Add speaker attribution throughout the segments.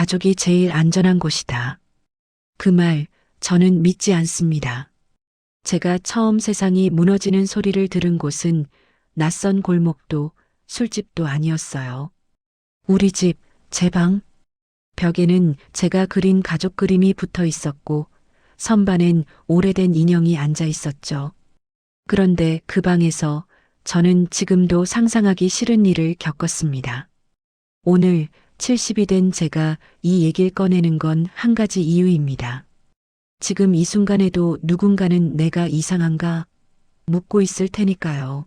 Speaker 1: 가족이 제일 안전한 곳이다. 그 말 저는 믿지 않습니다. 제가 처음 세상이 무너지는 소리를 들은 곳은 낯선 골목도 술집도 아니었어요. 우리 집, 제 방. 벽에는 제가 그린 가족 그림이 붙어 있었고 선반엔 오래된 인형이 앉아 있었죠. 그런데 그 방에서 저는 지금도 상상하기 싫은 일을 겪었습니다. 오늘 70이 된 제가 이 얘기를 꺼내는 건 한 가지 이유입니다. 지금 이 순간에도 누군가는 내가 이상한가 묻고 있을 테니까요.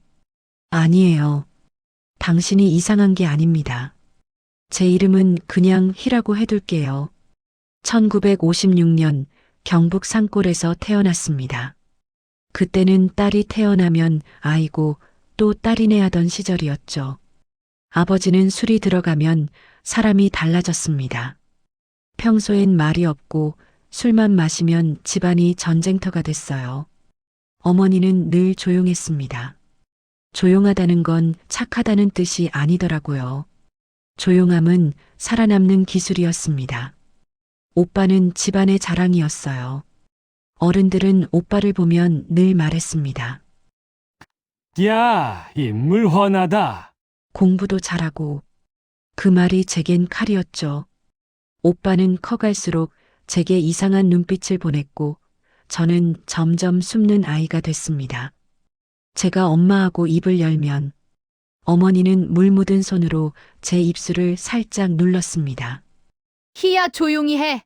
Speaker 1: 아니에요. 당신이 이상한 게 아닙니다. 제 이름은 그냥 희라고 해둘게요. 1956년 경북 산골에서 태어났습니다. 그때는 딸이 태어나면 아이고 또 딸이네 하던 시절이었죠. 아버지는 술이 들어가면 사람이 달라졌습니다. 평소엔 말이 없고 술만 마시면 집안이 전쟁터가 됐어요. 어머니는 늘 조용했습니다. 조용하다는 건 착하다는 뜻이 아니더라고요. 조용함은 살아남는 기술이었습니다. 오빠는 집안의 자랑이었어요. 어른들은 오빠를 보면 늘 말했습니다.
Speaker 2: 야, 인물 훤하다.
Speaker 1: 공부도 잘하고. 그 말이 제겐 칼이었죠. 오빠는 커갈수록 제게 이상한 눈빛을 보냈고 저는 점점 숨는 아이가 됐습니다. 제가 엄마하고 입을 열면 어머니는 물 묻은 손으로 제 입술을 살짝 눌렀습니다.
Speaker 3: 희야, 조용히 해.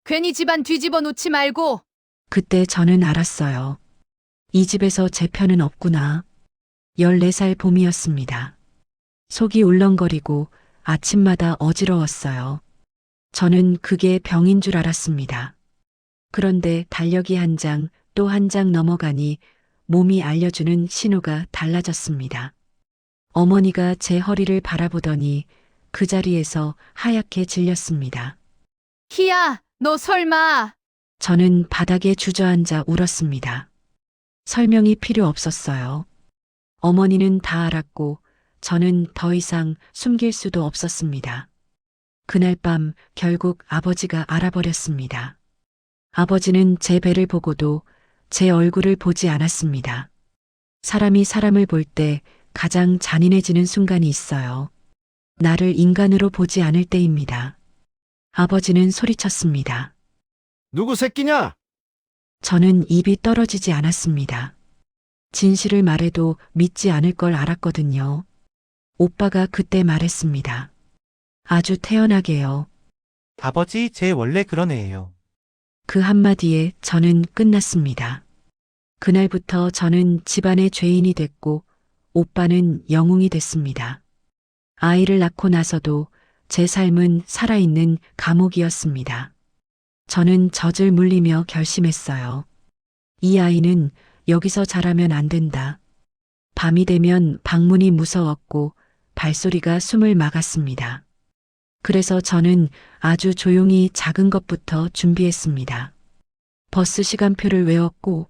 Speaker 3: 괜히 집안 뒤집어 놓지 말고.
Speaker 1: 그때 저는 알았어요. 이 집에서 제 편은 없구나. 14살 봄이었습니다. 속이 울렁거리고 아침마다 어지러웠어요. 저는 그게 병인 줄 알았습니다. 그런데 달력이 한 장 또 한 장 넘어가니 몸이 알려주는 신호가 달라졌습니다. 어머니가 제 허리를 바라보더니 그 자리에서 하얗게 질렸습니다.
Speaker 3: 희야, 너 설마.
Speaker 1: 저는 바닥에 주저앉아 울었습니다. 설명이 필요 없었어요. 어머니는 다 알았고 저는 더 이상 숨길 수도 없었습니다. 그날 밤 결국 아버지가 알아버렸습니다. 아버지는 제 배를 보고도 제 얼굴을 보지 않았습니다. 사람이 사람을 볼 때 가장 잔인해지는 순간이 있어요. 나를 인간으로 보지 않을 때입니다. 아버지는 소리쳤습니다.
Speaker 4: 누구 새끼냐?
Speaker 1: 저는 입이 떨어지지 않았습니다. 진실을 말해도 믿지 않을 걸 알았거든요. 오빠가 그때 말했습니다. 아주 태연하게요.
Speaker 5: 아버지, 쟤 원래 그런 애예요.
Speaker 1: 그 한마디에 저는 끝났습니다. 그날부터 저는 집안의 죄인이 됐고 오빠는 영웅이 됐습니다. 아이를 낳고 나서도 제 삶은 살아있는 감옥이었습니다. 저는 젖을 물리며 결심했어요. 이 아이는 여기서 자라면 안 된다. 밤이 되면 방문이 무서웠고 발소리가 숨을 막았습니다. 그래서 저는 아주 조용히 작은 것부터 준비했습니다. 버스 시간표를 외웠고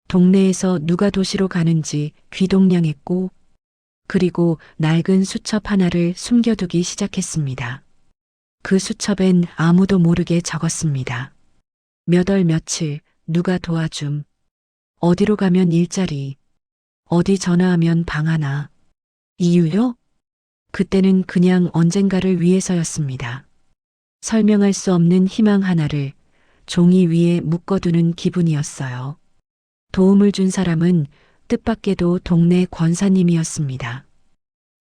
Speaker 1: 동네에서 누가 도시로 가는지 귀동냥했고 그리고 낡은 수첩 하나를 숨겨두기 시작했습니다. 그 수첩엔 아무도 모르게 적었습니다. 몇 월 며칠 누가 도와줌. 어디로 가면 일자리. 어디 전화하면 방 하나. 이유요? 그때는 그냥 언젠가를 위해서였습니다. 설명할 수 없는 희망 하나를 종이 위에 묶어두는 기분이었어요. 도움을 준 사람은 뜻밖에도 동네 권사님이었습니다.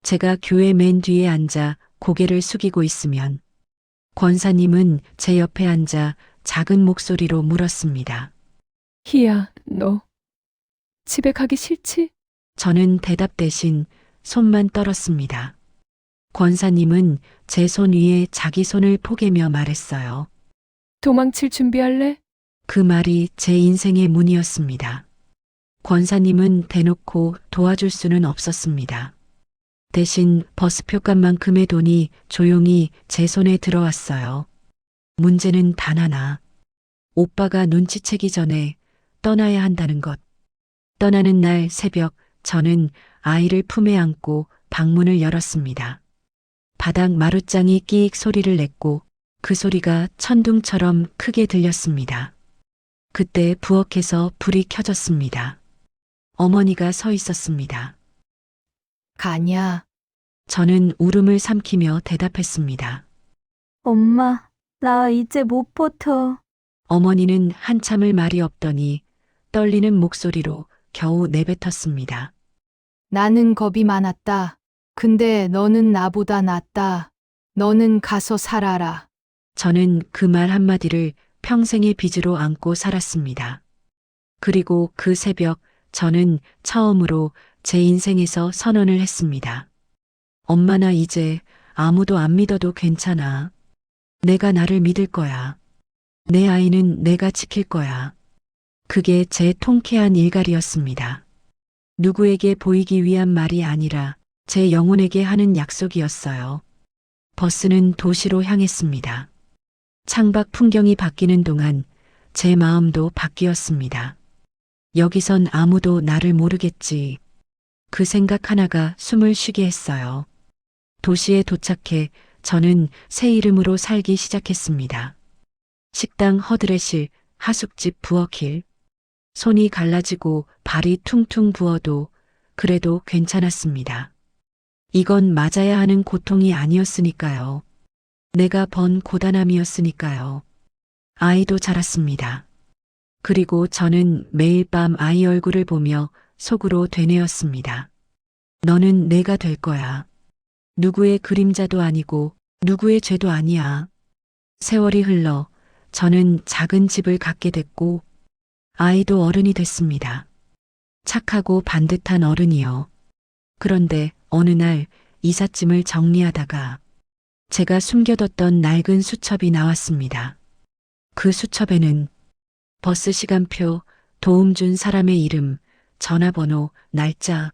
Speaker 1: 제가 교회 맨 뒤에 앉아 고개를 숙이고 있으면 권사님은 제 옆에 앉아 작은 목소리로 물었습니다.
Speaker 6: 희야, 너 집에 가기 싫지?
Speaker 1: 저는 대답 대신 손만 떨었습니다. 권사님은 제 손 위에 자기 손을 포개며 말했어요.
Speaker 6: 도망칠 준비할래?
Speaker 1: 그 말이 제 인생의 문이었습니다. 권사님은 대놓고 도와줄 수는 없었습니다. 대신 버스표값만큼의 돈이 조용히 제 손에 들어왔어요. 문제는 단 하나. 오빠가 눈치채기 전에 떠나야 한다는 것. 떠나는 날 새벽 저는 아이를 품에 안고 방문을 열었습니다. 바닥 마룻장이 끼익 소리를 냈고 그 소리가 천둥처럼 크게 들렸습니다. 그때 부엌에서 불이 켜졌습니다. 어머니가 서 있었습니다.
Speaker 3: 가냐?
Speaker 1: 저는 울음을 삼키며 대답했습니다.
Speaker 7: 엄마, 나 이제 못 버텨.
Speaker 1: 어머니는 한참을 말이 없더니 떨리는 목소리로 겨우 내뱉었습니다.
Speaker 3: 나는 겁이 많았다. 근데 너는 나보다 낫다. 너는 가서 살아라.
Speaker 1: 저는 그 말 한마디를 평생의 빚으로 안고 살았습니다. 그리고 그 새벽 저는 처음으로 제 인생에서 선언을 했습니다. 엄마, 나 이제 아무도 안 믿어도 괜찮아. 내가 나를 믿을 거야. 내 아이는 내가 지킬 거야. 그게 제 통쾌한 일갈이었습니다. 누구에게 보이기 위한 말이 아니라 제 영혼에게 하는 약속이었어요. 버스는 도시로 향했습니다. 창밖 풍경이 바뀌는 동안 제 마음도 바뀌었습니다. 여기선 아무도 나를 모르겠지. 그 생각 하나가 숨을 쉬게 했어요. 도시에 도착해 저는 새 이름으로 살기 시작했습니다. 식당 허드렛일, 하숙집 부엌일. 손이 갈라지고 발이 퉁퉁 부어도 그래도 괜찮았습니다. 이건 맞아야 하는 고통이 아니었으니까요. 내가 번 고단함이었으니까요. 아이도 자랐습니다. 그리고 저는 매일 밤 아이 얼굴을 보며 속으로 되뇌었습니다. 너는 내가 될 거야. 누구의 그림자도 아니고 누구의 죄도 아니야. 세월이 흘러 저는 작은 집을 갖게 됐고 아이도 어른이 됐습니다. 착하고 반듯한 어른이요. 그런데 어느 날 이삿짐을 정리하다가 제가 숨겨뒀던 낡은 수첩이 나왔습니다. 그 수첩에는 버스 시간표, 도움 준 사람의 이름, 전화번호, 날짜,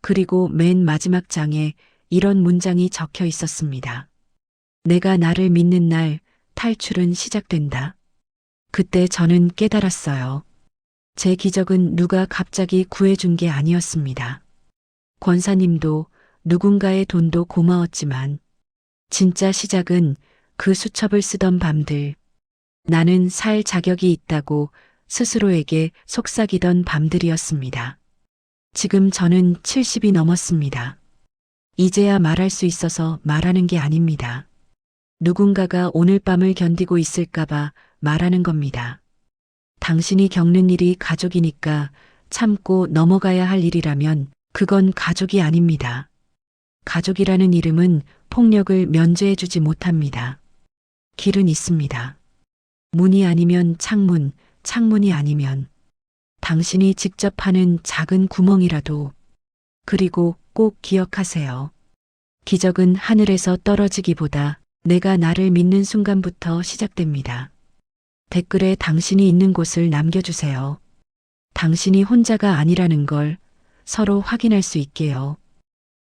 Speaker 1: 그리고 맨 마지막 장에 이런 문장이 적혀 있었습니다. 내가 나를 믿는 날 탈출은 시작된다. 그때 저는 깨달았어요. 제 기적은 누가 갑자기 구해준 게 아니었습니다. 권사님도 누군가의 돈도 고마웠지만 진짜 시작은 그 수첩을 쓰던 밤들, 나는 살 자격이 있다고 스스로에게 속삭이던 밤들이었습니다. 지금 저는 70이 넘었습니다. 이제야 말할 수 있어서 말하는 게 아닙니다. 누군가가 오늘 밤을 견디고 있을까봐 말하는 겁니다. 당신이 겪는 일이 가족이니까 참고 넘어가야 할 일이라면 그건 가족이 아닙니다. 가족이라는 이름은 폭력을 면제해주지 못합니다. 길은 있습니다. 문이 아니면 창문, 창문이 아니면 당신이 직접 하는 작은 구멍이라도. 그리고 꼭 기억하세요. 기적은 하늘에서 떨어지기보다 내가 나를 믿는 순간부터 시작됩니다. 댓글에 당신이 있는 곳을 남겨주세요. 당신이 혼자가 아니라는 걸 서로 확인할 수 있게요.